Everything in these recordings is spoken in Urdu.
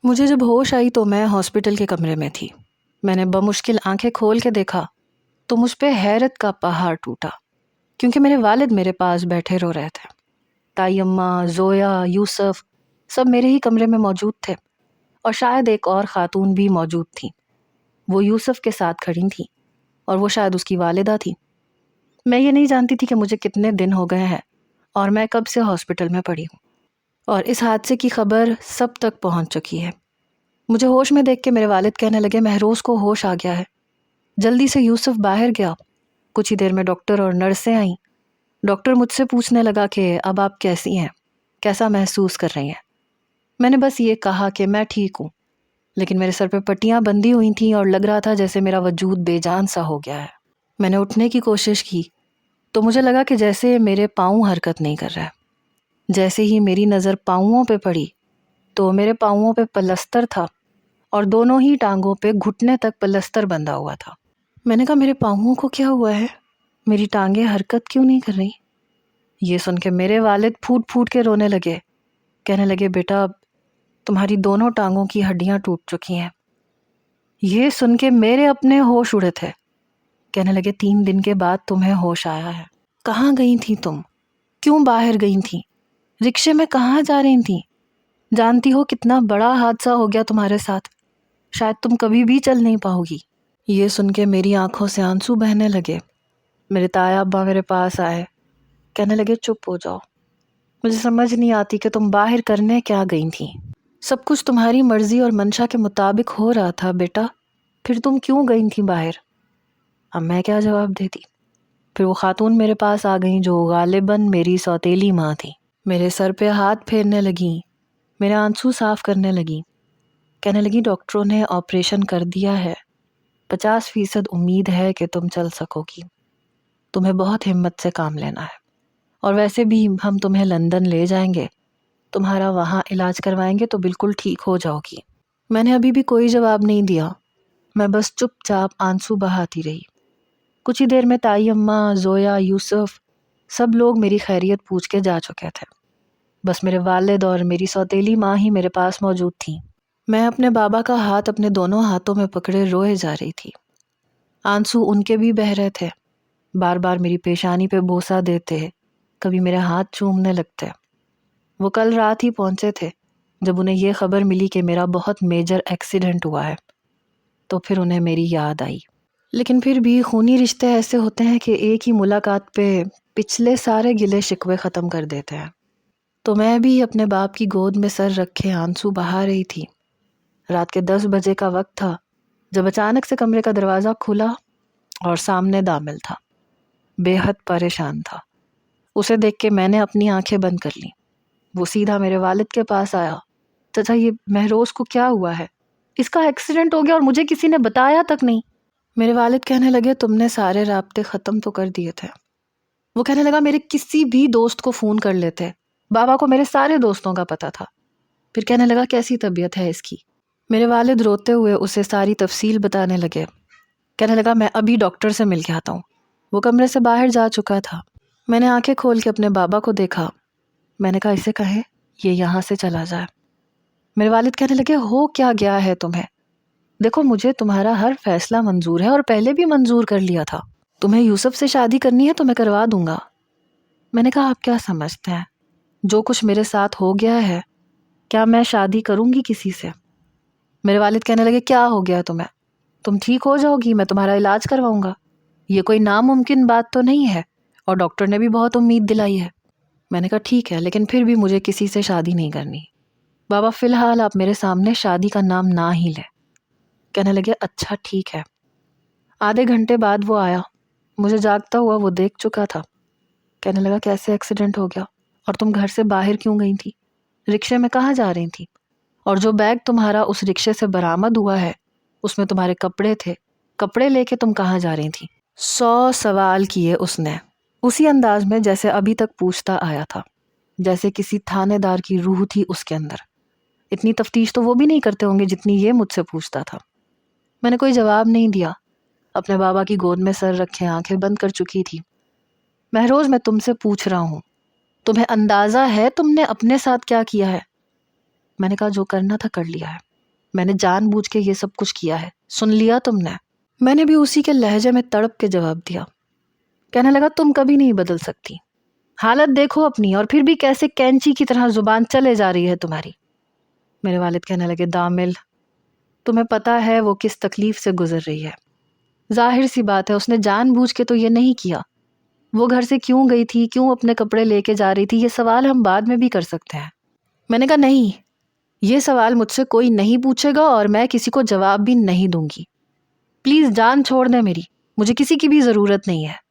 مجھے جب ہوش آئی تو میں ہاسپٹل کے کمرے میں تھی۔ میں نے بمشکل آنکھیں کھول کے دیکھا تو مجھ پہ حیرت کا پہاڑ ٹوٹا، کیونکہ میرے والد میرے پاس بیٹھے رو رہے تھے۔ تائی اماں، زویا، یوسف سب میرے ہی کمرے میں موجود تھے، اور شاید ایک اور خاتون بھی موجود تھی۔ وہ یوسف کے ساتھ کھڑی تھی اور وہ شاید اس کی والدہ تھی۔ میں یہ نہیں جانتی تھی کہ مجھے کتنے دن ہو گئے ہیں اور میں کب سے ہاسپٹل میں پڑی ہوں، اور اس حادثے کی خبر سب تک پہنچ چکی ہے۔ مجھے ہوش میں دیکھ کے میرے والد کہنے لگے، مہروز کو ہوش آ گیا ہے۔ جلدی سے یوسف باہر گیا۔ کچھ ہی دیر میں ڈاکٹر اور نرسیں آئیں۔ ڈاکٹر مجھ سے پوچھنے لگا کہ اب آپ کیسی ہیں، کیسا محسوس کر رہی ہیں۔ میں نے بس یہ کہا کہ میں ٹھیک ہوں، لیکن میرے سر پہ پٹیاں بندھی ہوئی تھیں اور لگ رہا تھا جیسے میرا وجود بے جان سا ہو گیا ہے۔ میں نے اٹھنے کی کوشش کی تو مجھے لگا کہ جیسے میرے پاؤں حرکت نہیں کر رہا۔ جیسے ہی میری نظر پاؤں پہ پڑی تو میرے پاؤں پہ پلستر تھا اور دونوں ہی ٹانگوں پہ گھٹنے تک پلستر بندھا ہوا تھا۔ میں نے کہا میرے پاؤں کو کیا ہوا ہے، میری ٹانگیں حرکت کیوں نہیں کر رہی؟ یہ سن کے میرے والد پھوٹ پھوٹ کے رونے لگے، کہنے لگے بیٹا اب تمہاری دونوں ٹانگوں کی ہڈیاں ٹوٹ چکی ہیں۔ یہ سن کے میرے اپنے ہوش اڑے تھے۔ کہنے لگے 3 دن کے بعد تمہیں ہوش آیا ہے۔ کہاں گئی تھی تم؟ کیوں باہر گئی تھی؟ رکشے میں کہاں جا رہی تھی؟ جانتی ہو کتنا بڑا حادثہ ہو گیا تمہارے ساتھ، شاید تم کبھی بھی چل نہیں پاؤ گی۔ یہ سن کے میری آنکھوں سے آنسو بہنے لگے۔ میرے تایا ابا میرے پاس آئے، کہنے لگے چپ ہو جاؤ، مجھے سمجھ نہیں آتی کہ تم باہر کرنے کیا گئی تھی۔ سب کچھ تمہاری مرضی اور منشا کے مطابق ہو رہا تھا بیٹا، پھر تم کیوں گئی تھی باہر؟ اب میں کیا جواب دیتی؟ پھر وہ خاتون میرے پاس آ گئیں جو غالباً میری سوتیلی ماں تھی۔ میرے سر پہ ہاتھ پھیرنے لگیں، میرے آنسو صاف کرنے لگیں، کہنے لگی ڈاکٹروں نے آپریشن کر دیا ہے، 50% امید ہے کہ تم چل سکو گی، تمہیں بہت ہمت سے کام لینا ہے، اور ویسے بھی ہم تمہیں لندن لے جائیں گے، تمہارا وہاں علاج کروائیں گے تو بالکل ٹھیک ہو جاؤ گی۔ میں نے ابھی بھی کوئی جواب نہیں دیا، میں بس چپ چاپ آنسو بہاتی رہی۔ کچھ ہی دیر میں تائی اماں، زویا، یوسف سب لوگ میری خیریت پوچھ کے جا چکے تھے۔ بس میرے والد اور میری سوتیلی ماں ہی میرے پاس موجود تھیں۔ میں اپنے بابا کا ہاتھ اپنے دونوں ہاتھوں میں پکڑے روئے جا رہی تھی۔ آنسو ان کے بھی بہہ رہے تھے، بار بار میری پیشانی پہ بوسہ دیتے، کبھی میرے ہاتھ چومنے لگتے۔ وہ کل رات ہی پہنچے تھے جب انہیں یہ خبر ملی کہ میرا بہت میجر ایکسیڈنٹ ہوا ہے، تو پھر انہیں میری یاد آئی۔ لیکن پھر بھی خونی رشتے ایسے ہوتے ہیں کہ ایک ہی ملاقات پہ پچھلے سارے گلے شکوے ختم کر دیتے ہیں۔ تو میں بھی اپنے باپ کی گود میں سر رکھے آنسو بہا رہی تھی۔ رات کے 10 بجے کا وقت تھا جب اچانک سے کمرے کا دروازہ کھلا اور سامنے دامل تھا، بے حد پریشان تھا۔ اسے دیکھ کے میں نے اپنی آنکھیں بند کر لیں۔ وہ سیدھا میرے والد کے پاس آیا، چچا یہ مہروز کو کیا ہوا ہے؟ اس کا ایکسیڈنٹ ہو گیا اور مجھے کسی نے بتایا تک نہیں۔ میرے والد کہنے لگے تم نے سارے رابطے ختم تو کر دیے تھے۔ وہ کہنے لگا میرے کسی بھی دوست کو فون کر لیتے، بابا کو میرے سارے دوستوں کا پتہ تھا۔ پھر کہنے لگا کیسی طبیعت ہے اس کی؟ میرے والد روتے ہوئے اسے ساری تفصیل بتانے لگے۔ کہنے لگا میں ابھی ڈاکٹر سے مل کے آتا ہوں۔ وہ کمرے سے باہر جا چکا تھا۔ میں نے آنکھیں کھول کے اپنے بابا کو دیکھا۔ میں نے کہا اسے کہیں یہ یہاں سے چلا جائے۔ میرے والد کہنے لگے ہو کیا گیا ہے تمہیں؟ دیکھو مجھے تمہارا ہر فیصلہ منظور ہے اور پہلے بھی منظور کر لیا تھا۔ تمہیں یوسف سے شادی کرنی ہے تو میں کروا دوں گا۔ میں نے کہا آپ کیا سمجھتے ہیں؟ جو کچھ میرے ساتھ ہو گیا ہے، کیا میں شادی کروں گی کسی سے؟ میرے والد کہنے لگے کیا ہو گیا تمہیں؟ تم ٹھیک ہو جاؤ گی، میں تمہارا علاج کرواؤں گا، یہ کوئی ناممکن بات تو نہیں ہے، اور ڈاکٹر نے بھی بہت امید دلائی ہے۔ میں نے کہا ٹھیک ہے، لیکن پھر بھی مجھے کسی سے شادی نہیں کرنی۔ بابا فی الحال آپ میرے سامنے شادی کا نام نہ ہی لیں۔ کہنے لگے اچھا ٹھیک ہے۔ آدھے گھنٹے بعد وہ آیا، مجھے جاگتا ہوا وہ دیکھ چکا تھا۔ کہنے لگا کیسے ایکسیڈنٹ ہو گیا، اور تم گھر سے باہر کیوں گئی تھی؟ رکشے میں کہاں جا رہی تھی؟ اور جو بیگ تمہارا اس رکشے سے برآمد ہوا ہے اس میں تمہارے کپڑے تھے، کپڑے لے کے تم کہاں جا رہی تھی؟ 100 سوال کیے اس نے، اسی انداز میں جیسے ابھی تک پوچھتا آیا تھا، جیسے کسی تھانے دار کی روح تھی اس کے اندر۔ اتنی تفتیش تو وہ بھی نہیں کرتے ہوں گے جتنی یہ مجھ سے پوچھتا تھا۔ میں نے کوئی جواب نہیں دیا، اپنے بابا کی گود میں سر رکھے آنکھیں بند کر چکی تھی۔ مہروز میں تم سے پوچھ رہا ہوں، تمہیں اندازہ ہے تم نے اپنے ساتھ کیا کیا ہے؟ میں نے کہا جو کرنا تھا کر لیا ہے، میں نے جان بوجھ کے یہ سب کچھ کیا ہے، سن لیا تم نے؟ میں نے بھی اسی کے لہجے میں تڑپ کے جواب دیا۔ کہنے لگا تم کبھی نہیں بدل سکتی، حالت دیکھو اپنی، اور پھر بھی کیسے کینچی کی طرح زبان چلے جا رہی ہے تمہاری۔ میرے والد کہنے لگے دامل، تمہیں پتا ہے وہ کس تکلیف سے گزر رہی ہے، ظاہر سی بات ہے اس نے جان بوجھ کے تو یہ نہیں کیا۔ وہ گھر سے کیوں گئی تھی، کیوں اپنے کپڑے لے کے جا رہی تھی، یہ سوال ہم بعد میں بھی کر سکتے ہیں۔ میں نے کہا نہیں، یہ سوال مجھ سے کوئی نہیں پوچھے گا اور میں کسی کو جواب بھی نہیں دوں گی۔ پلیز جان چھوڑ دیں میری، مجھے کسی کی بھی ضرورت نہیں ہے۔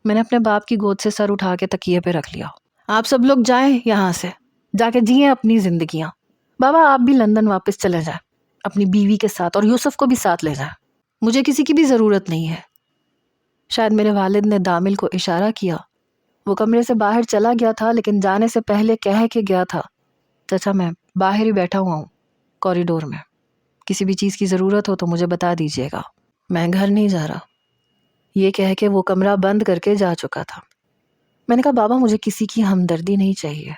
میں نے اپنے باپ کی گود سے سر اٹھا کے تکیے پہ رکھ لیا۔ آپ سب لوگ جائیں یہاں سے، جا کے جئیں اپنی زندگیاں۔ بابا آپ بھی لندن واپس چلے جائیں اپنی بیوی کے ساتھ، اور یوسف کو بھی ساتھ لے جائیں، مجھے کسی کی بھی ضرورت نہیں ہے۔ شاید میرے والد نے دامل کو اشارہ کیا، وہ کمرے سے باہر چلا گیا تھا، لیکن جانے سے پہلے کہہ کے گیا تھا چچا میں باہر ہی بیٹھا ہوا ہوں کوریڈور میں، کسی بھی چیز کی ضرورت ہو تو مجھے بتا دیجیے گا، میں گھر نہیں جا رہا۔ یہ کہہ کے وہ کمرہ بند کر کے جا چکا تھا۔ میں نے کہا بابا مجھے کسی کی ہمدردی نہیں چاہیے،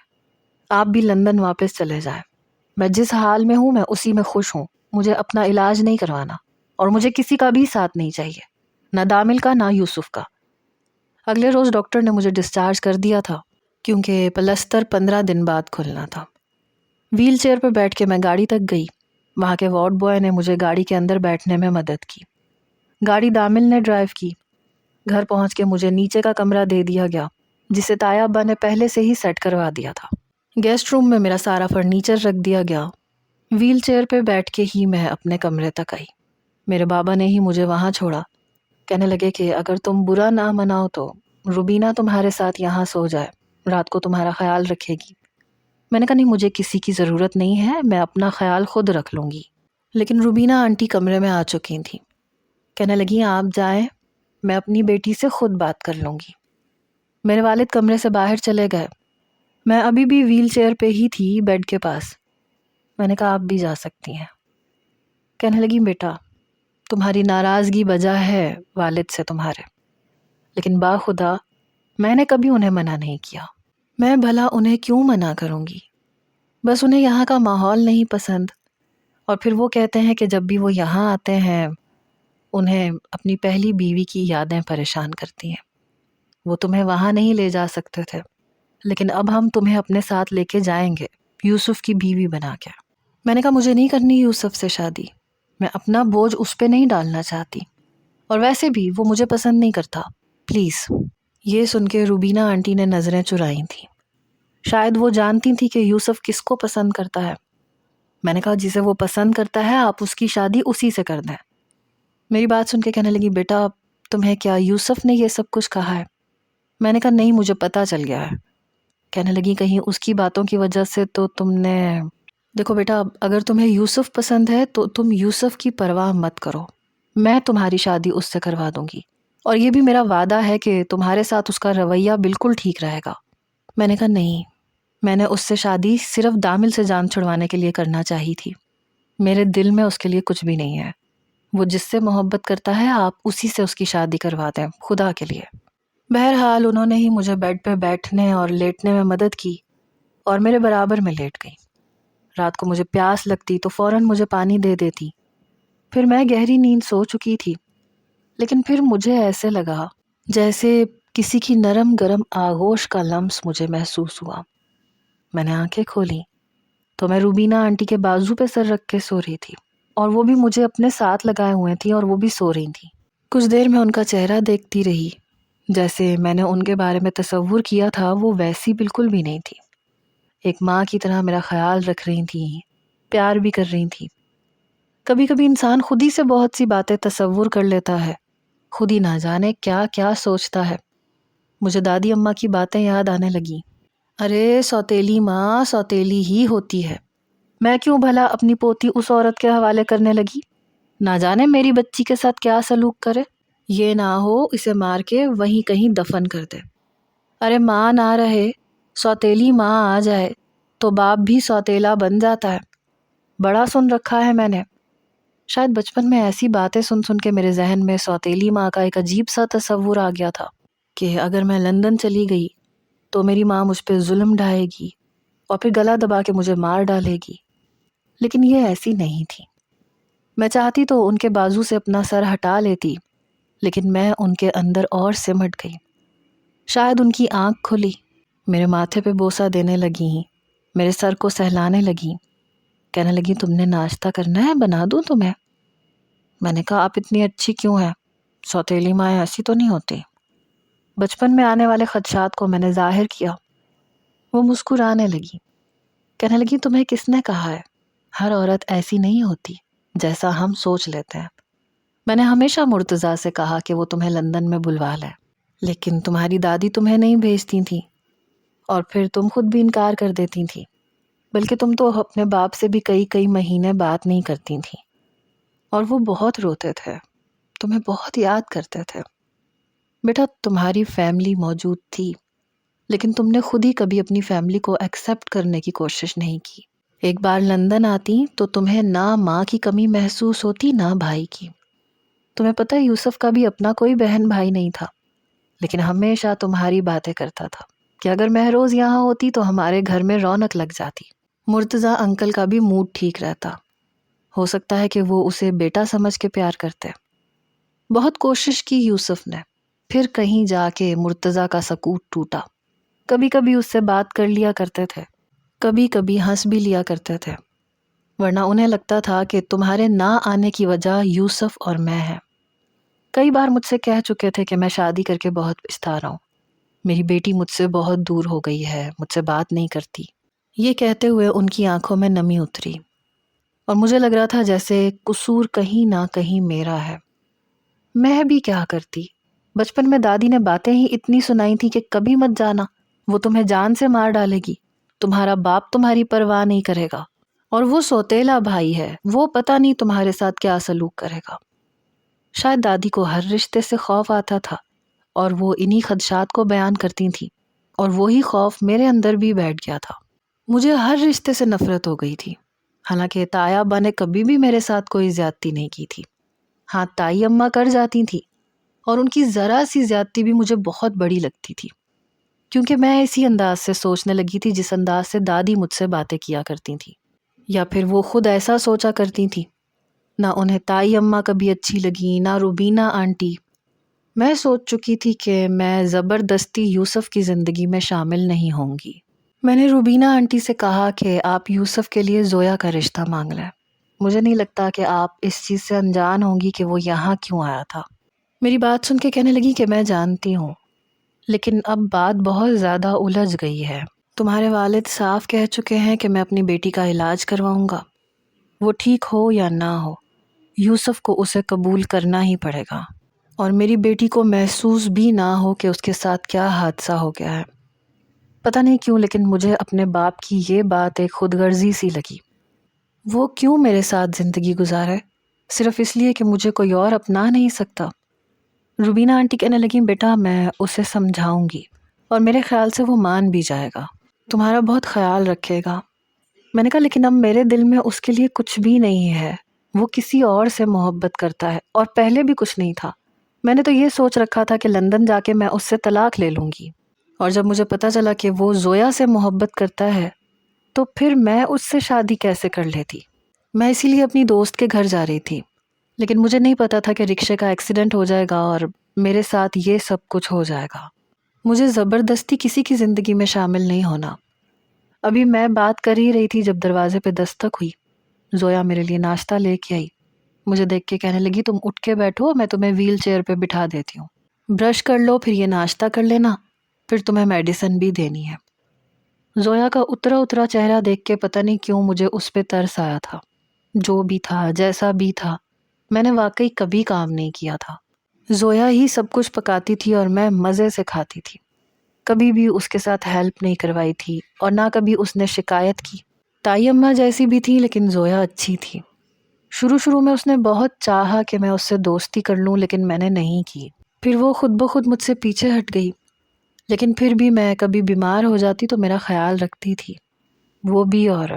آپ بھی لندن واپس چلے جائیں، میں جس حال میں ہوں میں اسی میں خوش ہوں، مجھے اپنا علاج نہیں کروانا، اور مجھے کسی کا بھی ساتھ نہیں چاہیے، نہ دامل کا نہ یوسف کا۔ اگلے روز ڈاکٹر نے مجھے ڈسچارج کر دیا تھا کیونکہ پلستر 15 دن بعد کھلنا تھا۔ ویل چیئر پہ بیٹھ کے میں گاڑی تک گئی، وہاں کے وارڈ بوائے نے مجھے گاڑی کے اندر بیٹھنے میں مدد کی، گاڑی دامل نے ڈرائیو کی۔ گھر پہنچ کے مجھے نیچے کا کمرہ دے دیا گیا جسے تایا ابا نے پہلے سے ہی سیٹ کروا دیا تھا۔ گیسٹ روم میں میرا سارا فرنیچر رکھ دیا گیا۔ ویل چیئر پہ بیٹھ کے ہی میں اپنے کمرے تک آئی، میرے بابا نے ہی مجھے وہاں چھوڑا، کہنے لگے کہ اگر تم برا نہ مناؤ تو روبینہ تمہارے ساتھ یہاں سو جائے، رات کو تمہارا خیال رکھے گی۔ میں نے کہا نہیں مجھے کسی کی ضرورت نہیں ہے، میں اپنا خیال خود رکھ لوں گی۔ لیکن روبینہ آنٹی کمرے میں آ چکی تھیں، کہنے لگی آپ جائیں، میں اپنی بیٹی سے خود بات کر لوں گی۔ میرے والد کمرے سے باہر چلے گئے، میں ابھی بھی ویل چیئر پہ ہی تھی بیڈ کے پاس۔ میں نے کہا آپ بھی جا سکتی ہیں۔ کہنے لگی بیٹا تمہاری ناراضگی وجہ ہے والد سے تمہارے، لیکن باخدا میں نے کبھی انہیں منع نہیں کیا، میں بھلا انہیں کیوں منع کروں گی، بس انہیں یہاں کا ماحول نہیں پسند، اور پھر وہ کہتے ہیں کہ جب بھی وہ یہاں آتے ہیں انہیں اپنی پہلی بیوی کی یادیں پریشان کرتی ہیں۔ وہ تمہیں وہاں نہیں لے جا سکتے تھے، لیکن اب ہم تمہیں اپنے ساتھ لے کے جائیں گے یوسف کی بیوی بنا کے۔ میں نے کہا مجھے نہیں کرنی یوسف سے شادی، میں اپنا بوجھ اس پہ نہیں ڈالنا چاہتی، اور ویسے بھی وہ مجھے پسند نہیں کرتا، پلیز۔ یہ سن کے روبینہ آنٹی نے نظریں چرائی تھیں، شاید وہ جانتی تھی کہ یوسف کس کو پسند کرتا ہے۔ میں نے کہا جسے وہ پسند کرتا ہے آپ اس کی شادی اسی سے کر دیں۔ میری بات سن کے کہنے لگی بیٹا تمہیں کیا یوسف نے یہ سب کچھ کہا ہے؟ میں نے کہا نہیں مجھے پتا چل گیا ہے۔ کہنے لگی کہیں اس کی باتوں کی وجہ سے تو تم نے… دیکھو بیٹا اگر تمہیں یوسف پسند ہے تو تم یوسف کی پرواہ مت کرو، میں تمہاری شادی اس سے کروا دوں گی، اور یہ بھی میرا وعدہ ہے کہ تمہارے ساتھ اس کا رویہ بالکل ٹھیک رہے گا۔ میں نے کہا نہیں، میں نے اس سے شادی صرف دامل سے جان چھڑوانے کے لیے کرنا چاہی تھی، میرے دل میں اس کے لیے کچھ بھی نہیں ہے، وہ جس سے محبت کرتا ہے آپ اسی سے اس کی شادی کروا دیں خدا کے لیے۔ بہرحال انہوں نے ہی مجھے بیڈ پہ بیٹھنے اور لیٹنے میں مدد کی اور میرے برابر میں لیٹ گئی۔ رات کو مجھے پیاس لگتی تو فوراً مجھے پانی دے دیتی، پھر میں گہری نیند سو چکی تھی، لیکن پھر مجھے ایسے لگا جیسے کسی کی نرم گرم آغوش کا لمس مجھے محسوس ہوا۔ میں نے آنکھیں کھولی تو میں روبینہ آنٹی کے بازو پہ سر رکھ کے سو رہی تھی، اور وہ بھی مجھے اپنے ساتھ لگائے ہوئے تھی اور وہ بھی سو رہی تھی۔ کچھ دیر میں ان کا چہرہ دیکھتی رہی، جیسے میں نے ان کے بارے میں تصور کیا تھا وہ ویسی بالکل بھی نہیں تھی، ایک ماں کی طرح میرا خیال رکھ رہی تھی، پیار بھی کر رہی تھی۔ کبھی کبھی انسان خود ہی سے بہت سی باتیں تصور کر لیتا ہے، خود ہی نہ جانے کیا کیا سوچتا ہے۔ مجھے دادی اماں کی باتیں یاد آنے لگیں، ارے سوتیلی ماں سوتیلی ہی ہوتی ہے، میں کیوں بھلا اپنی پوتی اس عورت کے حوالے کرنے لگی، نہ جانے میری بچی کے ساتھ کیا سلوک کرے، یہ نہ ہو اسے مار کے وہیں کہیں دفن کر دے۔ ارے ماں نہ رہے، سوتیلی ماں آ جائے تو باپ بھی سوتیلا بن جاتا ہے، بڑا سن رکھا ہے میں نے۔ شاید بچپن میں ایسی باتیں سن سن کے میرے ذہن میں سوتیلی ماں کا ایک عجیب سا تصور آ گیا تھا کہ اگر میں لندن چلی گئی تو میری ماں مجھ پہ ظلم ڈھائے گی اور پھر گلا دبا کے مجھے مار ڈالے گی، لیکن یہ ایسی نہیں تھی۔ میں چاہتی تو ان کے بازو سے اپنا سر ہٹا لیتی، لیکن میں ان کے اندر اور سمٹ گئی۔ شاید ان کی آنکھ کھلی، میرے ماتھے پہ بوسہ دینے لگی، میرے سر کو سہلانے لگی، کہنے لگی تم نے ناشتہ کرنا ہے، بنا دوں تمہیں؟ میں نے کہا آپ اتنی اچھی کیوں ہیں؟ سوتیلی مائیں ایسی تو نہیں ہوتی۔ بچپن میں آنے والے خدشات کو میں نے ظاہر کیا۔ وہ مسکرانے لگی، کہنے لگی تمہیں کس نے کہا ہے؟ ہر عورت ایسی نہیں ہوتی جیسا ہم سوچ لیتے ہیں۔ میں نے ہمیشہ مرتضیٰ سے کہا کہ وہ تمہیں لندن میں بلوا لے، لیکن تمہاری دادی تمہیں نہیں بھیجتی تھی، اور پھر تم خود بھی انکار کر دیتی تھی، بلکہ تم تو اپنے باپ سے بھی کئی مہینے بات نہیں کرتی تھی، اور وہ بہت روتے تھے، تمہیں بہت یاد کرتے تھے۔ بیٹا تمہاری فیملی موجود تھی، لیکن تم نے خود ہی کبھی اپنی فیملی کو ایکسیپٹ کرنے کی کوشش نہیں کی۔ ایک بار لندن آتی تو تمہیں نہ ماں کی کمی محسوس ہوتی نہ بھائی کی۔ تمہیں پتہ یوسف کا بھی اپنا کوئی بہن بھائی نہیں تھا، لیکن ہمیشہ تمہاری باتیں کرتا تھا کہ اگر مہروز یہاں ہوتی تو ہمارے گھر میں رونق لگ جاتی۔ مرتضیٰ انکل کا بھی موڈ ٹھیک رہتا، ہو سکتا ہے کہ وہ اسے بیٹا سمجھ کے پیار کرتے۔ بہت کوشش کی یوسف نے، پھر کہیں جا کے مرتضیٰ کا سکوت ٹوٹا۔ کبھی کبھی اس سے بات کر لیا کرتے تھے، کبھی کبھی ہنس بھی لیا کرتے تھے، ورنہ انہیں لگتا تھا کہ تمہارے نہ آنے کی وجہ یوسف اور میں ہیں۔ کئی بار مجھ سے کہہ چکے تھے کہ میں شادی کر کے بہت پچھتا رہا ہوں، میری بیٹی مجھ سے بہت دور ہو گئی ہے، مجھ سے بات نہیں کرتی۔ یہ کہتے ہوئے ان کی آنکھوں میں نمی اتری، اور مجھے لگ رہا تھا جیسے قصور کہیں نہ کہیں میرا ہے۔ میں بھی کیا کرتی؟ بچپن میں دادی نے باتیں ہی اتنی سنائی تھی کہ کبھی مت جانا، وہ تمہیں جان سے مار ڈالے گی، تمہارا باپ تمہاری پرواہ نہیں کرے گا، اور وہ سوتیلا بھائی ہے، وہ پتہ نہیں تمہارے ساتھ کیا سلوک کرے گا۔ شاید دادی کو ہر رشتے سے خوف آتا تھا، اور وہ انہی خدشات کو بیان کرتی تھی، اور وہی خوف میرے اندر بھی بیٹھ گیا تھا۔ مجھے ہر رشتے سے نفرت ہو گئی تھی، حالانکہ تایا ابا نے کبھی بھی میرے ساتھ کوئی زیادتی نہیں کی تھی۔ ہاں تائی اماں کر جاتی تھی، اور ان کی ذرا سی زیادتی بھی مجھے بہت بڑی لگتی تھی، کیونکہ میں اسی انداز سے سوچنے لگی تھی جس انداز سے دادی مجھ سے باتیں کیا کرتی تھی، یا پھر وہ خود ایسا سوچا کرتی تھی۔ نہ انہیں تائی اماں کبھی اچھی لگی، نہ روبینہ آنٹی۔ میں سوچ چکی تھی کہ میں زبردستی یوسف کی زندگی میں شامل نہیں ہوں گی۔ میں نے روبینہ آنٹی سے کہا کہ آپ یوسف کے لیے زویا کا رشتہ مانگ لیں، مجھے نہیں لگتا کہ آپ اس چیز سے انجان ہوں گی کہ وہ یہاں کیوں آیا تھا۔ میری بات سن کے کہنے لگی کہ میں جانتی ہوں، لیکن اب بات بہت زیادہ الجھ گئی ہے۔ تمہارے والد صاف کہہ چکے ہیں کہ میں اپنی بیٹی کا علاج کرواؤں گا، وہ ٹھیک ہو یا نہ ہو، یوسف کو اسے قبول کرنا ہی پڑے گا، اور میری بیٹی کو محسوس بھی نہ ہو کہ اس کے ساتھ کیا حادثہ ہو گیا ہے۔ پتہ نہیں کیوں لیکن مجھے اپنے باپ کی یہ بات ایک خود غرضی سی لگی۔ وہ کیوں میرے ساتھ زندگی گزارے؟ صرف اس لیے کہ مجھے کوئی اور اپنا نہیں سکتا؟ روبینہ آنٹی کہنے لگیں بیٹا میں اسے سمجھاؤں گی، اور میرے خیال سے وہ مان بھی جائے گا، تمہارا بہت خیال رکھے گا۔ میں نے کہا لیکن اب میرے دل میں اس کے لیے کچھ بھی نہیں ہے، وہ کسی اور سے محبت کرتا ہے، اور پہلے بھی کچھ نہیں تھا۔ میں نے تو یہ سوچ رکھا تھا کہ لندن جا کے میں اس سے طلاق لے لوں گی، اور جب مجھے پتہ چلا کہ وہ زویا سے محبت کرتا ہے تو پھر میں اس سے شادی کیسے کر لیتی؟ میں اسی لیے اپنی دوست کے گھر جا رہی تھی، لیکن مجھے نہیں پتا تھا کہ رکشے کا ایکسیڈنٹ ہو جائے گا اور میرے ساتھ یہ سب کچھ ہو جائے گا۔ مجھے زبردستی کسی کی زندگی میں شامل نہیں ہونا۔ ابھی میں بات کر ہی رہی تھی جب دروازے پہ دستک ہوئی۔ زویا میرے لیے ناشتہ لے کے آئی، مجھے دیکھ کے کہنے لگی تم اٹھ کے بیٹھو، میں تمہیں ویل چیئر پہ بٹھا دیتی ہوں، برش کر لو، پھر یہ ناشتہ کر لینا، پھر تمہیں میڈیسن بھی دینی ہے۔ زویا کا اترا چہرہ دیکھ کے پتہ نہیں کیوں مجھے اس پہ ترس آیا تھا۔ جو بھی تھا، جیسا بھی تھا، میں نے واقعی کبھی کام نہیں کیا تھا۔ زویا ہی سب کچھ پکاتی تھی اور میں مزے سے کھاتی تھی، کبھی بھی اس کے ساتھ ہیلپ نہیں کروائی تھی، اور نہ کبھی اس نے شکایت کی۔ تائی اماں جیسی بھی تھی لیکن زویا اچھی تھی۔ شروع میں اس نے بہت چاہا کہ میں اس سے دوستی کر لوں، لیکن میں نے نہیں کی۔ پھر وہ خود بخود مجھ سے پیچھے ہٹ گئی، لیکن پھر بھی میں کبھی بیمار ہو جاتی تو میرا خیال رکھتی تھی، وہ بھی اور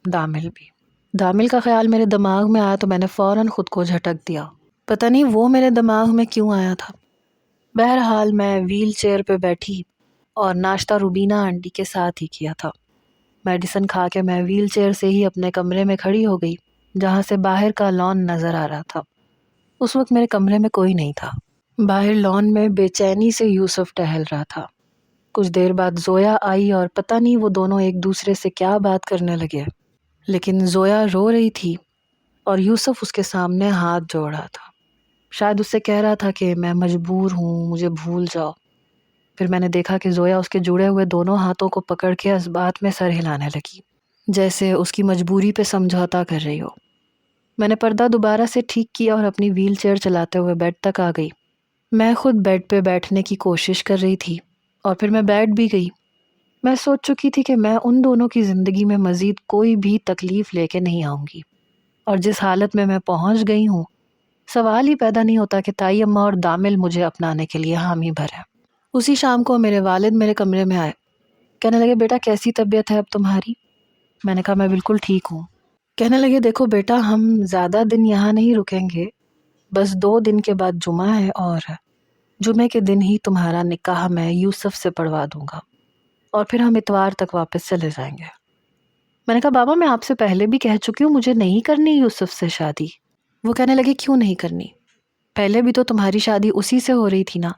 دامل بھی۔ دامل کا خیال میرے دماغ میں آیا تو میں نے فوراً خود کو جھٹک دیا، پتہ نہیں وہ میرے دماغ میں کیوں آیا تھا۔ بہرحال میں ویل چیئر پہ بیٹھی اور ناشتہ روبینہ آنٹی کے ساتھ ہی کیا تھا۔ میڈیسن کھا کے میں ویل چیئر سے ہی اپنے کمرے میں کھڑی ہو گئی، جہاں سے باہر کا لان نظر آ رہا تھا۔ اس وقت میرے کمرے میں کوئی نہیں تھا۔ باہر لان میں بے چینی سے یوسف ٹہل رہا تھا۔ کچھ دیر بعد زویا آئی اور پتہ نہیں وہ دونوں ایک دوسرے سے کیا بات کرنے لگے، لیکن زویا رو رہی تھی اور یوسف اس کے سامنے ہاتھ جوڑ رہا تھا۔ شاید اس سے کہہ رہا تھا کہ میں مجبور ہوں، مجھے بھول جاؤ۔ پھر میں نے دیکھا کہ زویا اس کے جڑے ہوئے دونوں ہاتھوں کو پکڑ کے اس بات میں سر ہلانے لگی، جیسے اس کی مجبوری پہ سمجھوتا کر رہی ہو۔ میں نے پردہ دوبارہ سے ٹھیک کیا اور اپنی ویل چیئر چلاتے ہوئے بیڈ تک آ گئی۔ میں خود بیڈ پہ بیٹھنے کی کوشش کر رہی تھی اور پھر میں بیٹھ بھی گئی۔ میں سوچ چکی تھی کہ میں ان دونوں کی زندگی میں مزید کوئی بھی تکلیف لے کے نہیں آؤں گی، اور جس حالت میں پہنچ گئی ہوں، سوال ہی پیدا نہیں ہوتا کہ تائی اماں اور دامل مجھے اپنانے کے لیے حامی بھرے۔ اسی شام کو میرے والد میرے کمرے میں آئے، کہنے لگے بیٹا کیسی طبیعت ہے اب تمہاری؟ میں نے کہا میں بالکل ٹھیک ہوں۔ کہنے لگے دیکھو بیٹا ہم زیادہ دن یہاں نہیں رکیں گے، بس 2 دن کے بعد جمعہ ہے اور جمعے کے دن ہی تمہارا نکاح میں یوسف سے پڑھوا دوں گا اور پھر ہم اتوار تک واپس چلے جائیں گے۔ میں نے کہا بابا میں آپ سے پہلے بھی کہہ چکی ہوں مجھے نہیں کرنی یوسف سے شادی۔ وہ کہنے لگے کیوں نہیں کرنی؟ پہلے بھی تو تمہاری شادی اسی سے ہو رہی تھی نا،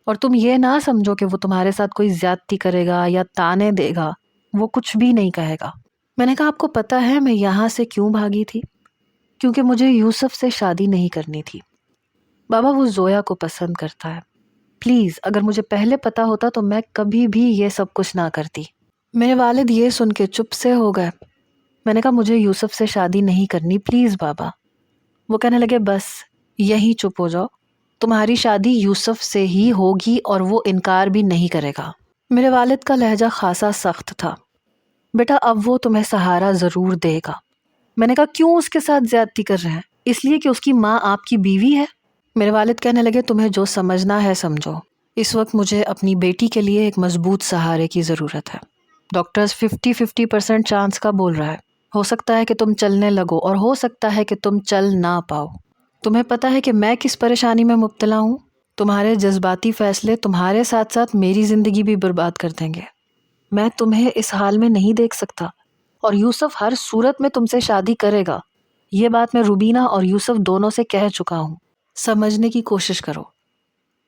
اور تم یہ نہ سمجھو کہ وہ تمہارے ساتھ کوئی زیادتی کرے گا یا تانے دے گا، وہ کچھ بھی نہیں کہے گا۔ میں نے کہا آپ کو پتہ ہے میں یہاں سے کیوں بھاگی تھی؟ کیونکہ مجھے یوسف سے شادی نہیں کرنی تھی۔ بابا وہ زویا کو پسند کرتا ہے، پلیز اگر مجھے پہلے پتہ ہوتا تو میں کبھی بھی یہ سب کچھ نہ کرتی۔ میرے والد یہ سن کے چپ سے ہو گئے۔ میں نے کہا مجھے یوسف سے شادی نہیں کرنی پلیز بابا۔ وہ کہنے لگے بس یہی چپ ہو جاؤ، تمہاری شادی یوسف سے ہی ہوگی اور وہ انکار بھی نہیں کرے گا۔ میرے والد کا لہجہ خاصا سخت تھا۔ بیٹا اب وہ تمہیں سہارا ضرور دے گا۔ میں نے کہا کیوں اس کے ساتھ زیادتی کر رہے ہیں؟ اس لیے کہ اس کی ماں آپ کی بیوی ہے؟ میرے والد کہنے لگے تمہیں جو سمجھنا ہے سمجھو، اس وقت مجھے اپنی بیٹی کے لیے ایک مضبوط سہارے کی ضرورت ہے۔ ڈاکٹرز 50% چانس کا بول رہا ہے، ہو سکتا ہے کہ تم چلنے لگو اور ہو سکتا ہے کہ تم چل نہ پاؤ۔ تمہیں پتہ ہے کہ میں کس پریشانی میں مبتلا ہوں؟ تمہارے جذباتی فیصلے تمہارے ساتھ ساتھ میری زندگی بھی برباد کر دیں گے۔ میں تمہیں اس حال میں نہیں دیکھ سکتا، اور یوسف ہر صورت میں تم سے شادی کرے گا۔ یہ بات میں روبینہ اور یوسف دونوں سے کہہ چکا ہوں، سمجھنے کی کوشش کرو۔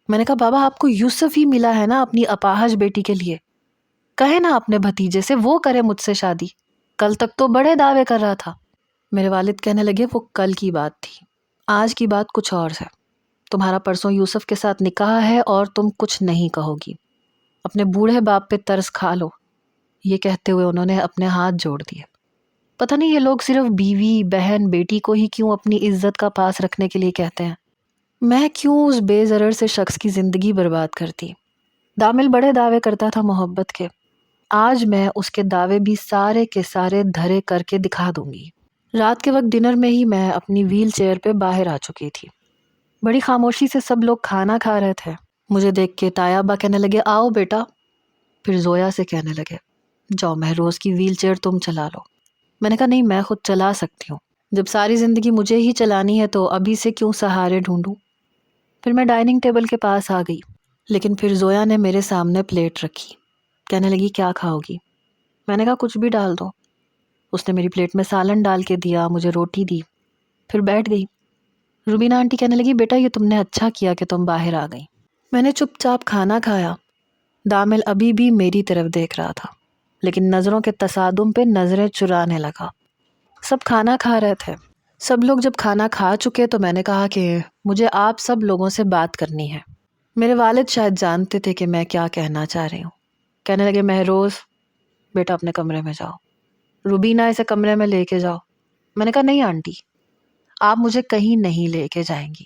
میں نے کہا بابا آپ کو یوسف ہی ملا ہے نا اپنی اپاہج بیٹی کے لیے، کہے نا اپنے بھتیجے سے وہ کرے مجھ سے شادی، کل تک تو بڑے دعوے کر رہا تھا۔ میرے والد کہنے لگے وہ کل کی بات تھی، آج کی بات کچھ اور ہے۔ تمہارا پرسوں یوسف کے ساتھ نکاح ہے اور تم کچھ نہیں کہو گی، اپنے بوڑھے باپ پہ ترس کھا لو۔ یہ کہتے ہوئے انہوں نے اپنے ہاتھ جوڑ دیے۔ پتہ نہیں یہ لوگ صرف بیوی بہن بیٹی کو ہی کیوں اپنی عزت کا پاس رکھنے کے لیے کہتے ہیں۔ میں کیوں اس بے ضرر سے شخص کی زندگی برباد کرتی؟ دامل بڑے دعوے کرتا تھا محبت کے، آج میں اس کے دعوے بھی سارے کے سارے دھرے کر کے دکھا دوں گی۔ رات کے وقت ڈنر میں ہی میں اپنی ویل چیئر پہ باہر آ چکی تھی۔ بڑی خاموشی سے سب لوگ کھانا کھا رہے تھے۔ مجھے دیکھ کے تایا ابا کہنے لگے آؤ بیٹا، پھر زویا سے کہنے لگے جاؤ مہروز کی ویل چیئر تم چلا لو۔ میں نے کہا نہیں میں خود چلا سکتی ہوں، جب ساری زندگی مجھے ہی چلانی ہے تو ابھی سے کیوں سہارے ڈھونڈوں۔ پھر میں ڈائننگ ٹیبل کے پاس آ گئی، لیکن پھر زویا نے میرے سامنے پلیٹ رکھی، کہنے لگی کیا کھاؤ گی؟ میں نے کہا کچھ بھی ڈال دو۔ اس نے میری پلیٹ میں سالن ڈال کے دیا، مجھے روٹی دی، پھر بیٹھ گئی۔ روبینہ آنٹی کہنے لگی بیٹا یہ تم نے اچھا کیا کہ تم باہر آ گئی۔ میں نے چپ چاپ کھانا کھایا۔ دامل ابھی بھی میری طرف دیکھ رہا تھا، لیکن نظروں کے تصادم پہ نظریں چرانے لگا۔ سب کھانا کھا رہے تھے۔ سب لوگ جب کھانا کھا چکے تو میں نے کہا کہ مجھے آپ سب لوگوں سے بات کرنی ہے۔ میرے والد شاید جانتے تھے کہ میں کیا کہنا چاہ رہی ہوں۔ کہنے لگے مہروز بیٹا اپنے کمرے میں جاؤ، روبینہ اسے کمرے میں لے کے جاؤ۔ میں نے کہا نہیں آنٹی، آپ مجھے کہیں نہیں لے کے جائیں گی۔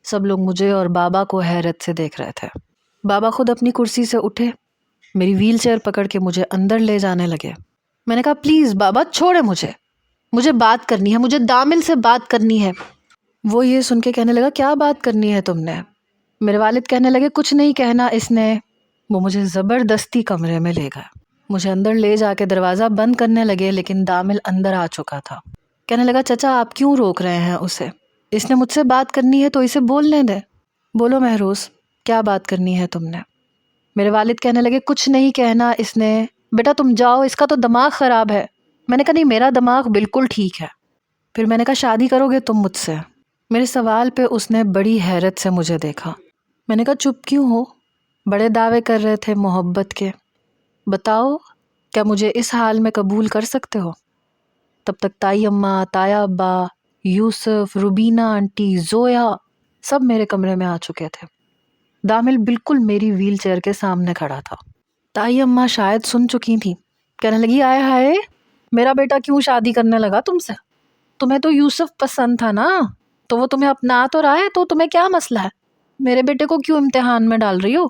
سب لوگ مجھے اور بابا کو حیرت سے دیکھ رہے تھے۔ بابا خود اپنی کرسی سے اٹھے، میری ویل چیئر پکڑ کے مجھے اندر لے جانے لگے۔ میں نے کہا پلیز بابا چھوڑے مجھے بات کرنی ہے، مجھے دامل سے بات کرنی ہے۔ وہ یہ سن کے کہنے لگا کیا بات کرنی ہے تم نے؟ میرے والد کہنے لگے کچھ نہیں کہنا اس نے۔ وہ مجھے زبردستی کمرے میں لے گئے، مجھے اندر لے جا کے دروازہ بند کرنے لگے، لیکن دامل اندر آ چکا تھا۔ کہنے لگا چچا آپ کیوں روک رہے ہیں اسے؟ اس نے مجھ سے بات کرنی ہے تو اسے بولنے دیں۔ بولو مہروز کیا بات کرنی ہے تم نے؟ میرے والد کہنے لگے کچھ نہیں کہنا اس نے، بیٹا تم جاؤ، اس کا تو دماغ خراب ہے۔ میں نے کہا نہیں میرا دماغ بالکل ٹھیک ہے۔ پھر میں نے کہا شادی کرو گے تم مجھ سے؟ میرے سوال پہ اس نے بڑی حیرت سے مجھے دیکھا۔ میں نے کہا چپ کیوں ہو؟ بڑے دعوے کر رہے تھے محبت کے، بتاؤ کیا مجھے اس حال میں قبول کر سکتے ہو؟ تب تک تائی اماں، تایا ابا، یوسف، روبینہ آنٹی، زویا سب میرے کمرے میں آ چکے تھے۔ دامل بالکل میری ویل چیئر کے سامنے کھڑا تھا۔ تائی اماں شاید سن چکی تھی، کہنے لگی آئے ہائے، میرا بیٹا کیوں شادی کرنے لگا تم سے؟ تمہیں تو یوسف پسند تھا نا، تو وہ تمہیں اپنا تو رہا ہے، تو تمہیں کیا مسئلہ ہے؟ میرے بیٹے کو کیوں امتحان میں ڈال رہی ہو؟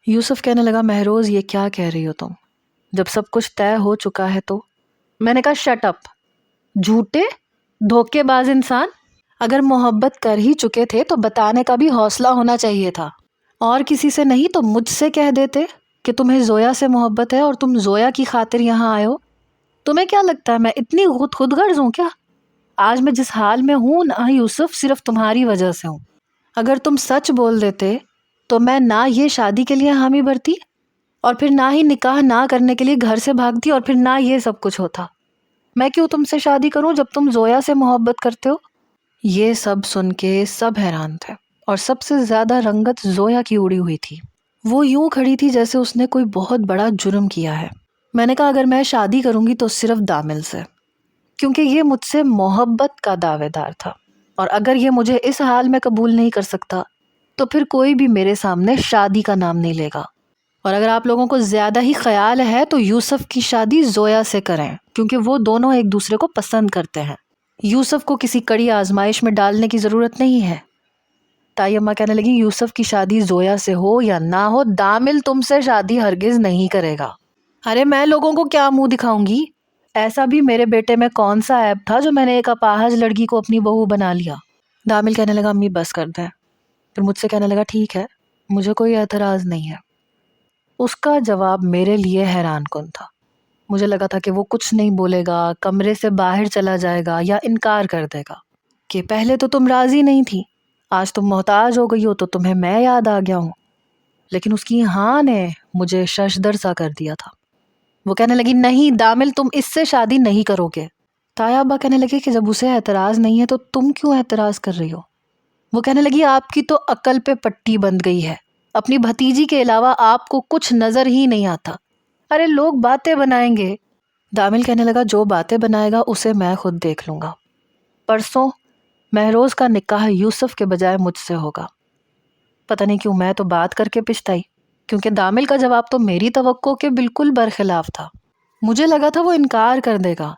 یوسف کہنے لگا مہروز یہ کیا کہہ رہی ہو تم؟ جب سب کچھ طے ہو چکا ہے تو؟ میں نے کہا شٹ اپ، جھوٹے دھوکے باز انسان، اگر محبت کر ہی چکے تھے تو بتانے کا بھی حوصلہ ہونا چاہیے تھا، اور کسی سے نہیں تو مجھ سے کہہ دیتے کہ تمہیں زویا سے محبت ہے اور تم زویا کی خاطر یہاں آئے ہو۔ تمہیں کیا لگتا ہے میں اتنی خود غرض ہوں کیا؟ آج میں جس حال میں ہوں نہ یوسف صرف تمہاری وجہ سے ہوں۔ اگر تم سچ بول دیتے تو میں نہ یہ شادی کے لیے حامی بھرتی، اور پھر نہ ہی نکاح نہ کرنے کے لیے گھر سے بھاگتی، اور پھر نہ یہ سب کچھ ہوتا۔ میں کیوں تم سے شادی کروں جب تم زویا سے محبت کرتے ہو؟ یہ سب سن کے سب حیران تھے، اور سب سے زیادہ رنگت زویا کی اڑی ہوئی تھی۔ وہ یوں کھڑی تھی جیسے اس نے کوئی بہت بڑا جرم کیا ہے۔ میں نے کہا اگر میں شادی کروں گی تو صرف دامل سے، کیونکہ یہ مجھ سے محبت کا دعوے دار تھا، اور اگر یہ مجھے اس حال میں قبول نہیں کر سکتا تو پھر کوئی بھی میرے سامنے شادی کا نام نہیں لے گا۔ اور اگر آپ لوگوں کو زیادہ ہی خیال ہے تو یوسف کی شادی زویا سے کریں، کیونکہ وہ دونوں ایک دوسرے کو پسند کرتے ہیں۔ یوسف کو کسی کڑی آزمائش میں ڈالنے کی ضرورت نہیں ہے۔ تائی اماں کہنے لگی یوسف کی شادی زویا سے ہو یا نہ ہو، دامل تم سے شادی ہرگز نہیں کرے گا۔ ارے میں لوگوں کو کیا منہ دکھاؤں گی؟ ایسا بھی میرے بیٹے میں کون سا عیب تھا جو میں نے ایک اپاہج لڑکی کو اپنی بہو بنا لیا؟ دامل کہنے لگا امی بس کر دیں، پھر مجھ سے کہنے لگا ٹھیک ہے، مجھے کوئی اعتراض نہیں ہے۔ اس کا جواب میرے لیے حیران کن تھا۔ مجھے لگا تھا کہ وہ کچھ نہیں بولے گا، کمرے سے باہر چلا جائے گا یا انکار کر دے گا کہ پہلے تو تم راضی نہیں تھی، آج تم محتاج ہو گئی ہو تو تمہیں میں یاد آ گیا ہوں۔ لیکن اس کی ہاں نے مجھے ششدر سا کر دیا تھا۔ وہ کہنے لگی نہیں دامل تم اس سے شادی نہیں کرو گے۔ تایا ابا کہنے لگے کہ جب اسے اعتراض نہیں ہے تو تم کیوں اعتراض کر رہی ہو؟ وہ کہنے لگی آپ کی تو عقل پہ پٹی بند گئی ہے، اپنی بھتیجی کے علاوہ آپ کو کچھ نظر ہی نہیں آتا۔ ارے لوگ باتیں بنائیں گے۔ دامل کہنے لگا جو باتیں بنائے گا اسے میں خود دیکھ لوں گا۔ پرسوں مہروز کا نکاح یوسف کے بجائے مجھ سے ہوگا۔ پتہ نہیں کیوں میں تو بات کر کے پچھتائی، کیونکہ دامل کا جواب تو میری توقع کے بالکل برخلاف تھا۔ مجھے لگا تھا وہ انکار کر دے گا۔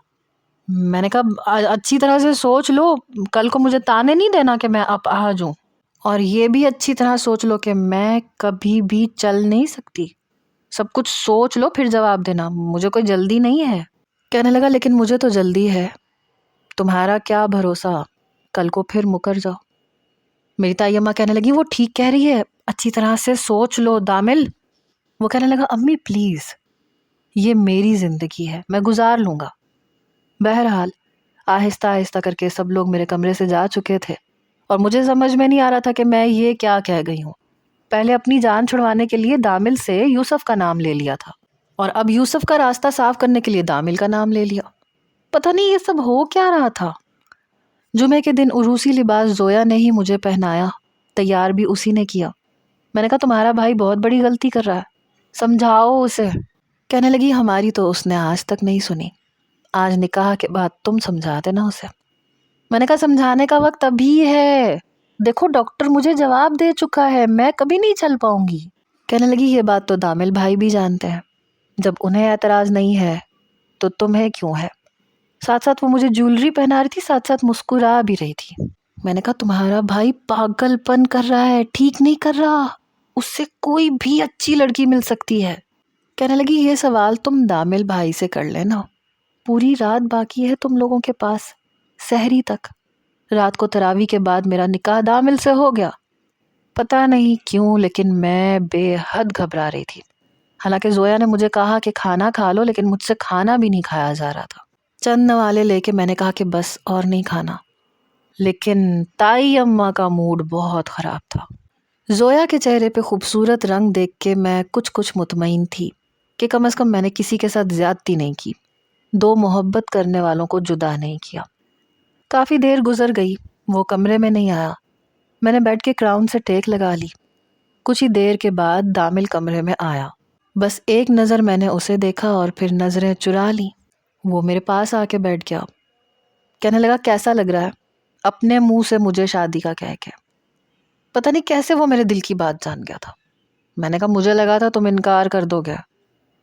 میں نے کہا اچھی طرح سے سوچ لو، کل کو مجھے تانے نہیں دینا کہ میں اپاہج ہوں، اور یہ بھی اچھی طرح سوچ لو کہ میں کبھی بھی چل نہیں سکتی۔ سب کچھ سوچ لو پھر جواب دینا، مجھے کوئی جلدی نہیں ہے۔ کہنے لگا لیکن مجھے تو جلدی ہے، تمہارا کیا بھروسہ کل کو پھر مکر جاؤ۔ میری تائی اماں کہنے لگی وہ ٹھیک کہہ رہی ہے، اچھی طرح سے سوچ لو دامل۔ وہ کہنے لگا امی پلیز، یہ میری زندگی ہے، میں گزار لوں گا۔ بہرحال آہستہ آہستہ کر کے سب لوگ میرے کمرے سے جا چکے تھے، اور مجھے سمجھ میں نہیں آ رہا تھا کہ میں یہ کیا کہہ گئی ہوں۔ پہلے اپنی جان چھڑوانے کے لیے دامل سے یوسف کا نام لے لیا تھا، اور اب یوسف کا راستہ صاف کرنے کے لیے دامل کا نام لے لیا۔ پتہ نہیں یہ سب ہو کیا رہا تھا۔ جمعے کے دن عروسی لباس زویا نے ہی مجھے پہنایا، تیار بھی اسی نے کیا۔ میں نے کہا تمہارا بھائی بہت بڑی غلطی کر رہا ہے، سمجھاؤ اسے۔ کہنے لگی ہماری تو اس نے آج تک نہیں سنی، آج نکاح کے بعد تم سمجھا دینا اسے۔ میں نے کہا سمجھانے کا وقت ابھی ہے، دیکھو ڈاکٹر مجھے جواب دے چکا ہے، میں کبھی نہیں چل پاؤں گی۔ کہنے لگی یہ بات تو دامل بھائی بھی جانتے ہیں، جب انہیں اعتراض نہیں ہے تو تمہیں کیوں ہے؟ ساتھ ساتھ وہ مجھے جیولری پہنا رہی تھی، ساتھ ساتھ مسکرا بھی رہی تھی۔ میں نے کہا تمہارا بھائی پاگل پن کر رہا ہے، ٹھیک نہیں کر رہا، اس سے کوئی بھی اچھی لڑکی مل سکتی ہے۔ کہنے لگی یہ سوال تم دامل بھائی سے کر لینا، پوری رات باقی ہے تم لوگوں کے پاس، سحری تک۔ رات کو تراویح کے بعد میرا نکاح دامل سے ہو گیا۔ پتہ نہیں کیوں لیکن میں بے حد گھبرا رہی تھی، حالانکہ زویا نے مجھے کہا کہ کھانا کھا لو، لیکن مجھ سے کھانا بھی نہیں کھایا جا رہا تھا۔ چند نوالے لے کے میں نے کہا کہ بس اور نہیں کھانا، لیکن تائی اماں کا موڈ بہت خراب تھا۔ زویا کے چہرے پہ خوبصورت رنگ دیکھ کے میں کچھ مطمئن تھی کہ کم از کم میں نے کسی کے ساتھ زیادتی نہیں کی، دو محبت کرنے والوں کو جدا نہیں کیا۔ کافی دیر گزر گئی، وہ کمرے میں نہیں آیا۔ میں نے بیڈ کے کراؤن سے ٹیک لگا لی۔ کچھ ہی دیر کے بعد دامل کمرے میں آیا۔ بس ایک نظر میں نے اسے دیکھا اور پھر نظریں چرا لی۔ وہ میرے پاس آ کے بیٹھ گیا، کہنے لگا کیسا لگ رہا ہے، اپنے منہ سے مجھے شادی کا کہہ کے۔ پتہ نہیں کیسے وہ میرے دل کی بات جان گیا تھا۔ میں نے کہا مجھے لگا تھا تم انکار کر دو گے،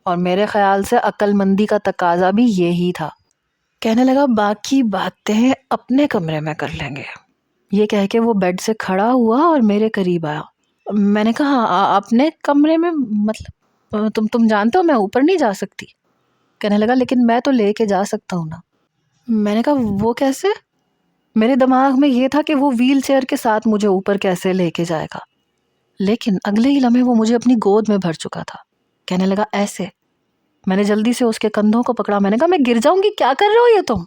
اور میرے خیال سے عقل مندی کا تقاضا بھی یہی تھا۔ کہنے لگا باقی باتیں اپنے کمرے میں کر لیں گے۔ یہ کہہ کے وہ بیڈ سے کھڑا ہوا اور میرے قریب آیا۔ میں نے کہا اپنے کمرے میں مطلب تم جانتے ہو میں اوپر نہیں جا سکتی۔ کہنے لگا لیکن میں تو لے کے جا سکتا ہوں نا۔ میں نے کہا وہ کیسے؟ میرے دماغ میں یہ تھا کہ وہ ویل چیئر کے ساتھ مجھے اوپر کیسے لے کے جائے گا، لیکن اگلے ہی لمحے وہ مجھے اپنی گود میں بھر چکا تھا۔ کہنے لگا ایسے۔ میں نے جلدی سے اس کے کندھوں کو پکڑا۔ میں نے کہا میں گر جاؤں گی، کیا کر رہے ہو یہ تم؟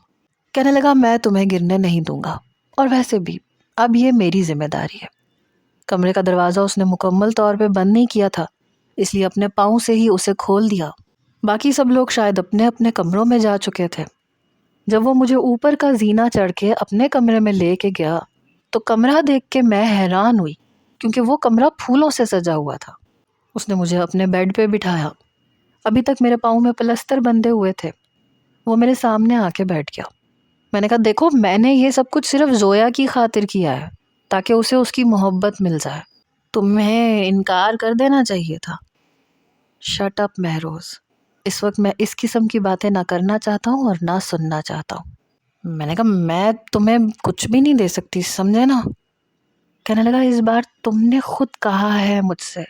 کہنے لگا میں تمہیں گرنے نہیں دوں گا، اور ویسے بھی اب یہ میری ذمہ داری ہے۔ کمرے کا دروازہ اس نے مکمل طور پہ بند نہیں کیا تھا، اس لیے اپنے پاؤں سے ہی اسے کھول دیا۔ باقی سب لوگ شاید اپنے اپنے کمروں میں جا چکے تھے۔ جب وہ مجھے اوپر کا زینہ چڑھ کے اپنے کمرے میں لے کے گیا تو کمرہ دیکھ کے میں حیران ہوئی، کیونکہ وہ کمرہ پھولوں سے سجا ہوا تھا۔ اس نے مجھے اپنے بیڈ پہ بٹھایا۔ ابھی تک میرے پاؤں میں پلستر بندھے ہوئے تھے۔ وہ میرے سامنے آ کے بیٹھ گیا۔ میں نے کہا دیکھو میں نے یہ سب کچھ صرف زویا کی خاطر کیا ہے، تاکہ اسے اس کی محبت مل جائے۔ تمہیں انکار کر دینا چاہیے تھا۔ شٹ اپ مہروز، اس وقت میں اس قسم کی باتیں نہ کرنا چاہتا ہوں اور نہ سننا چاہتا ہوں۔ میں نے کہا میں تمہیں کچھ بھی نہیں دے سکتی، سمجھے نا؟ کہنے لگا اس بار تم نے خود کہا ہے مجھ سے،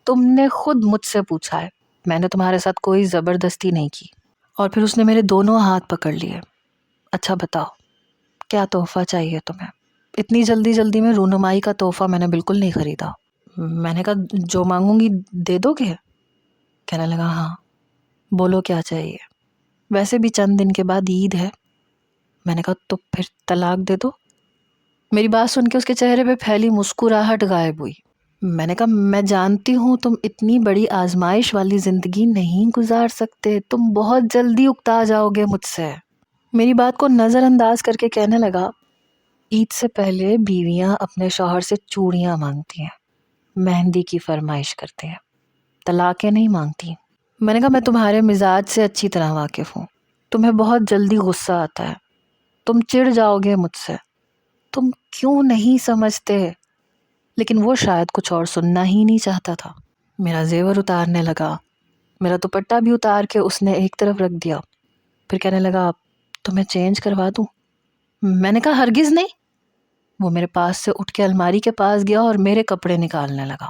تم نے خود مجھ سے پوچھا ہے، میں نے تمہارے ساتھ کوئی زبردستی نہیں کی۔ اور پھر اس نے میرے دونوں ہاتھ پکڑ لیے۔ اچھا بتاؤ کیا تحفہ چاہیے تمہیں؟ اتنی جلدی جلدی میں رونمائی کا تحفہ میں نے بالکل نہیں خریدا۔ میں نے کہا جو مانگوں گی دے دو گے؟ کہنے لگا ہاں، بولو کیا چاہیے؟ ویسے بھی چند دن کے بعد عید ہے۔ میں نے کہا تو پھر طلاق دے دو۔ میری بات سن کے اس کے چہرے پہ پھیلی مسکراہٹ غائب ہوئی۔ میں نے کہا میں جانتی ہوں تم اتنی بڑی آزمائش والی زندگی نہیں گزار سکتے، تم بہت جلدی اکتا جاؤ گے مجھ سے۔ میری بات کو نظر انداز کر کے کہنے لگا عید سے پہلے بیویاں اپنے شوہر سے چوڑیاں مانگتی ہیں، مہندی کی فرمائش کرتے ہیں، طلاقیں نہیں مانگتی۔ میں نے کہا میں تمہارے مزاج سے اچھی طرح واقف ہوں، تمہیں بہت جلدی غصہ آتا ہے، تم چڑ جاؤ گے مجھ سے، تم کیوں نہیں سمجھتے؟ لیکن وہ شاید کچھ اور سننا ہی نہیں چاہتا تھا۔ میرا زیور اتارنے لگا، میرا دوپٹہ بھی اتار کے اس نے ایک طرف رکھ دیا۔ پھر کہنے لگا تمہیں چینج کروا دوں؟ میں نے کہا ہرگز نہیں۔ وہ میرے پاس سے اٹھ کے الماری کے پاس گیا اور میرے کپڑے نکالنے لگا۔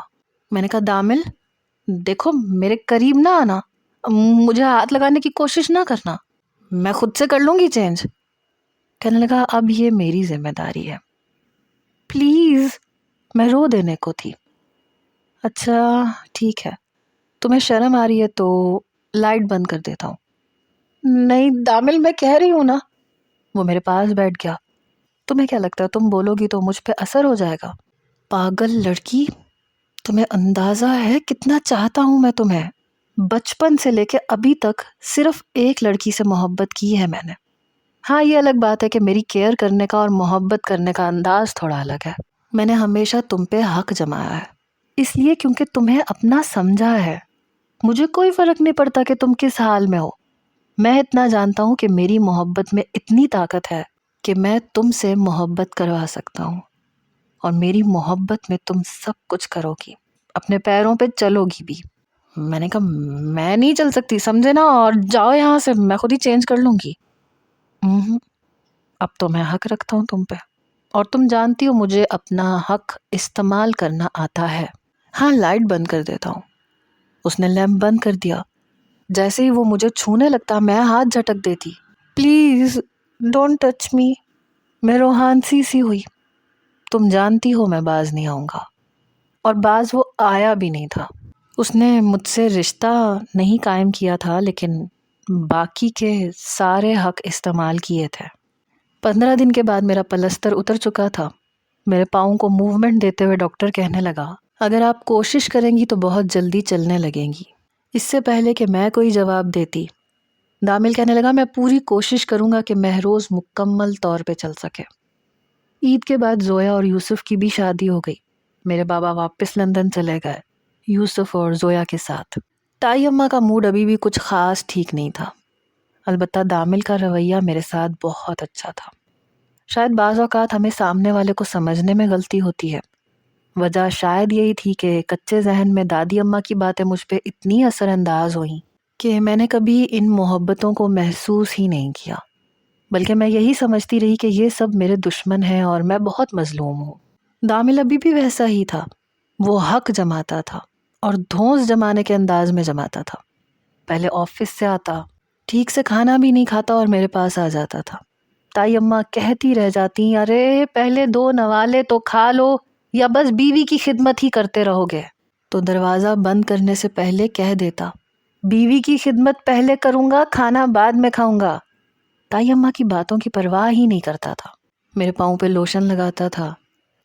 میں نے کہا دامل دیکھو میرے قریب نہ آنا، مجھے ہاتھ لگانے کی کوشش نہ کرنا، میں خود سے کر لوں گی چینج۔ کہنے لگا اب یہ میری ذمہ داری ہے، پلیز۔ میں رو دینے کو تھی۔ اچھا ٹھیک ہے، تمہیں شرم آ رہی ہے تو لائٹ بند کر دیتا ہوں۔ نہیں دامل میں کہہ رہی ہوں نا۔ وہ میرے پاس بیٹھ گیا۔ تمہیں کیا لگتا ہے تم بولو گی تو مجھ پہ اثر ہو جائے گا؟ پاگل لڑکی، تمہیں اندازہ ہے کتنا چاہتا ہوں میں تمہیں؟ بچپن سے لے کے ابھی تک صرف ایک لڑکی سے محبت کی ہے میں نے۔ ہاں یہ الگ بات ہے کہ میری کیئر کرنے کا اور محبت کرنے کا انداز تھوڑا الگ ہے۔ میں نے ہمیشہ تم پہ حق جمایا ہے، اس لیے کیونکہ تمہیں اپنا سمجھا ہے۔ مجھے کوئی فرق نہیں پڑتا کہ تم کس حال میں ہو، میں اتنا جانتا ہوں کہ میری محبت میں اتنی طاقت ہے کہ میں تم سے محبت کروا سکتا ہوں، اور میری محبت میں تم سب کچھ کرو گی، اپنے پیروں پہ چلو گی بھی۔ میں نے کہا میں نہیں چل سکتی، سمجھے نا، اور جاؤ یہاں سے، میں خود ہی چینج کر لوں گی۔ اب تو میں حق رکھتا ہوں تم پہ، اور تم جانتی ہو مجھے اپنا حق استعمال کرنا آتا ہے۔ ہاں لائٹ بند کر دیتا ہوں۔ اس نے لیمپ بند کر دیا۔ جیسے ہی وہ مجھے چھونے لگتا میں ہاتھ جھٹک دیتی۔ Please don't touch me. میں روحان سی ہوئی۔ تم جانتی ہو میں باز نہیں آؤں گا، اور باز وہ آیا بھی نہیں تھا۔ اس نے مجھ سے رشتہ نہیں قائم کیا تھا، لیکن باقی کے سارے حق استعمال کیے تھے۔ 15 دن کے بعد میرا پلستر اتر چکا تھا۔ میرے پاؤں کو موومنٹ دیتے ہوئے ڈاکٹر کہنے لگا اگر آپ کوشش کریں گی تو بہت جلدی چلنے لگیں گی۔ اس سے پہلے کہ میں کوئی جواب دیتی دامل کہنے لگا میں پوری کوشش کروں گا کہ مہروز مکمل طور پہ چل سکے۔ عید کے بعد زویا اور یوسف کی بھی شادی ہو گئی۔ میرے بابا واپس لندن چلے گئے یوسف اور زویا کے ساتھ۔ تائی اماں کا موڈ ابھی بھی کچھ خاص ٹھیک نہیں تھا، البتہ دامل کا رویہ میرے ساتھ بہت اچھا تھا۔ شاید بعض اوقات ہمیں سامنے والے کو سمجھنے میں غلطی ہوتی ہے، وجہ شاید یہی تھی کہ کچے ذہن میں دادی اماں کی باتیں مجھ پہ اتنی اثر انداز ہوئیں کہ میں نے کبھی ان محبتوں کو محسوس ہی نہیں کیا، بلکہ میں یہی سمجھتی رہی کہ یہ سب میرے دشمن ہیں اور میں بہت مظلوم ہوں۔ دامل ابھی بھی ویسا ہی تھا، وہ حق جماتا تھا اور دھونس جمانے کے انداز میں جماتا تھا۔ پہلے آفس سے آتا، ٹھیک سے کھانا بھی نہیں کھاتا اور میرے پاس آ جاتا تھا۔ تائی اماں کہتی رہ جاتی ارے پہلے 2 نوالے تو کھا لو یا بس بیوی کی خدمت ہی کرتے رہو گے، تو دروازہ بند کرنے سے پہلے کہہ دیتا بیوی کی خدمت پہلے کروں گا، کھانا بعد میں کھاؤں گا۔ تائی اماں کی باتوں کی پرواہ ہی نہیں کرتا تھا، میرے پاؤں پہ لوشن لگاتا تھا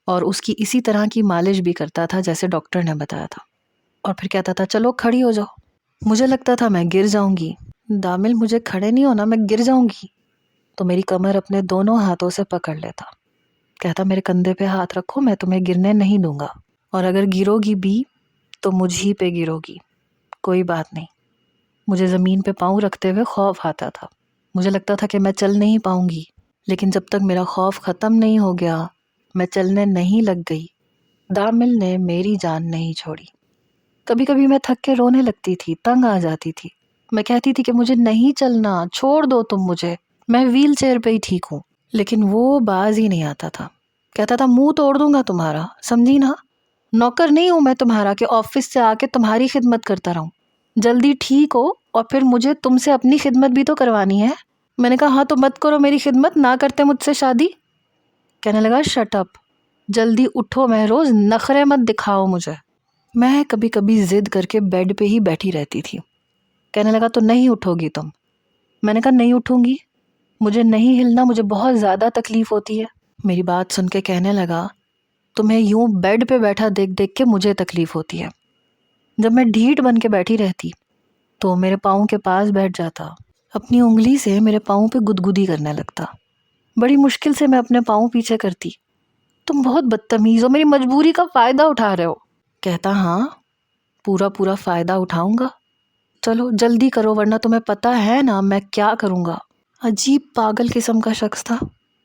اور اس کی اسی طرح کی مالش بھی کرتا تھا جیسے ڈاکٹر نے بتایا تھا، اور پھر کہتا تھا چلو کھڑی ہو جاؤ۔ مجھے لگتا تھا میں گر جاؤں گی، دامل مجھے کھڑے نہیں ہونا، میں گر جاؤں گی، تو میری کمر اپنے دونوں ہاتھوں سے پکڑ لیتا، کہتا میرے کندھے پہ ہاتھ رکھو، میں تمہیں گرنے نہیں دوں گا، اور اگر گرو گی بھی تو مجھ پہ گرو گی، کوئی بات نہیں۔ مجھے زمین پہ پاؤں رکھتے ہوئے خوف آتا تھا، مجھے لگتا تھا کہ میں چل نہیں پاؤں گی، لیکن جب تک میرا خوف ختم نہیں ہو گیا، میں چلنے نہیں لگ گئی، دامل نے میری جان نہیں چھوڑی۔ کبھی کبھی میں تھک کے رونے لگتی تھی، تنگ آ جاتی تھی، میں کہتی تھی کہ مجھے نہیں چلنا، چھوڑ دو تم مجھے، میں ویل چیئر پہ ہی ٹھیک ہوں، لیکن وہ باز ہی نہیں آتا تھا، کہتا تھا منہ توڑ دوں گا تمہارا، سمجھی نا، نوکر نہیں ہوں میں تمہارا کہ آفس سے آ کے تمہاری خدمت کرتا رہوں، جلدی ٹھیک ہو اور پھر مجھے تم سے اپنی خدمت بھی تو کروانی ہے۔ میں نے کہا ہاں تو مت کرو میری خدمت، نہ کرتے مجھ سے شادی۔ کہنے لگا شٹ اپ، جلدی اٹھو مہروز، نخرے مت دکھاؤ مجھے۔ میں کبھی کبھی ضد کر کے بیڈ پہ ہی بیٹھی رہتی تھی۔ کہنے لگا تو نہیں اٹھو گی تم؟ میں نے کہا نہیں اٹھوں گی، مجھے نہیں ہلنا، مجھے بہت زیادہ تکلیف ہوتی ہے۔ میری بات سن کے کہنے لگا تمہیں یوں بیڈ پہ بیٹھا دیکھ دیکھ کے مجھے تکلیف ہوتی ہے، جب میں ڈھیٹ بن کے بیٹھی رہتی تو میرے پاؤں کے پاس بیٹھ جاتا، اپنی انگلی سے میرے پاؤں پہ گدگدی کرنے لگتا، بڑی مشکل سے میں اپنے پاؤں پیچھے کرتی۔ تم بہت بدتمیز ہو، میری مجبوری کا فائدہ اٹھا رہے ہو۔ کہتا ہاں پورا فائدہ اٹھاؤں گا، چلو جلدی کرو ورنہ تمہیں پتہ ہے نا میں کیا کروں گا۔ عجیب پاگل قسم کا شخص تھا،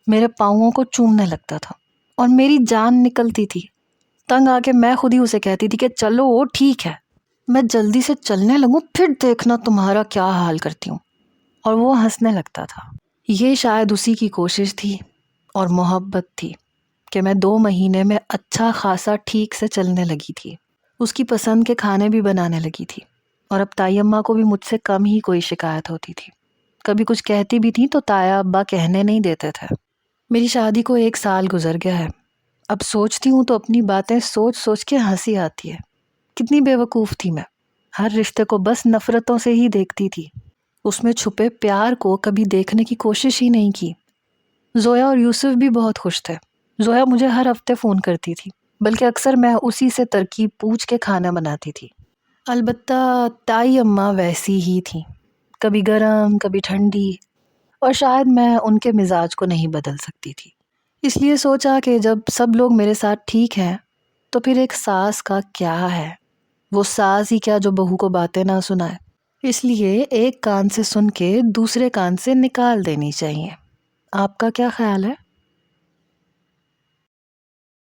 میرے پاؤں کو چومنے لگتا تھا اور میری جان نکلتی تھی۔ تنگ آ کے میں خود ہی اسے کہتی تھی کہ چلو ٹھیک ہے، میں جلدی سے چلنے لگوں پھر دیکھنا تمہارا کیا حال کرتی ہوں، اور وہ ہنسنے لگتا تھا۔ یہ شاید اسی کی کوشش تھی اور محبت تھی کہ میں 2 مہینے میں اچھا خاصا ٹھیک سے چلنے لگی تھی، اس کی پسند کے کھانے بھی بنانے لگی تھی، اور اب تائی اماں کو بھی مجھ سے کم ہی کوئی شکایت ہوتی تھی۔ کبھی کچھ کہتی بھی تھی تو تایا ابا کہنے نہیں دیتے تھے۔ میری شادی کو 1 سال گزر گیا ہے، اب سوچتی ہوں تو اپنی باتیں سوچ سوچ کے ہنسی آتی ہے۔ کتنی بے وقوف تھی میں، ہر رشتے کو بس نفرتوں سے ہی دیکھتی تھی، اس میں چھپے پیار کو کبھی دیکھنے کی کوشش ہی نہیں کی۔ زویا اور یوسف بھی بہت خوش تھے، زویا مجھے ہر ہفتے فون کرتی تھی، بلکہ اکثر میں اسی سے ترکیب پوچھ کے کھانا بناتی تھی۔ البتہ تائی اماں ویسی ہی تھیں، کبھی گرم کبھی ٹھنڈی، اور شاید میں ان کے مزاج کو نہیں بدل سکتی تھی۔ اس لیے سوچا کہ جب سب لوگ میرے ساتھ ٹھیک ہیں تو پھر ایک ساس کا کیا ہے، وہ ساس ہی کیا جو بہو کو باتیں نہ سنائے، اس لیے ایک کان سے سن کے دوسرے کان سے نکال دینی چاہیے۔ آپ کا کیا خیال ہے؟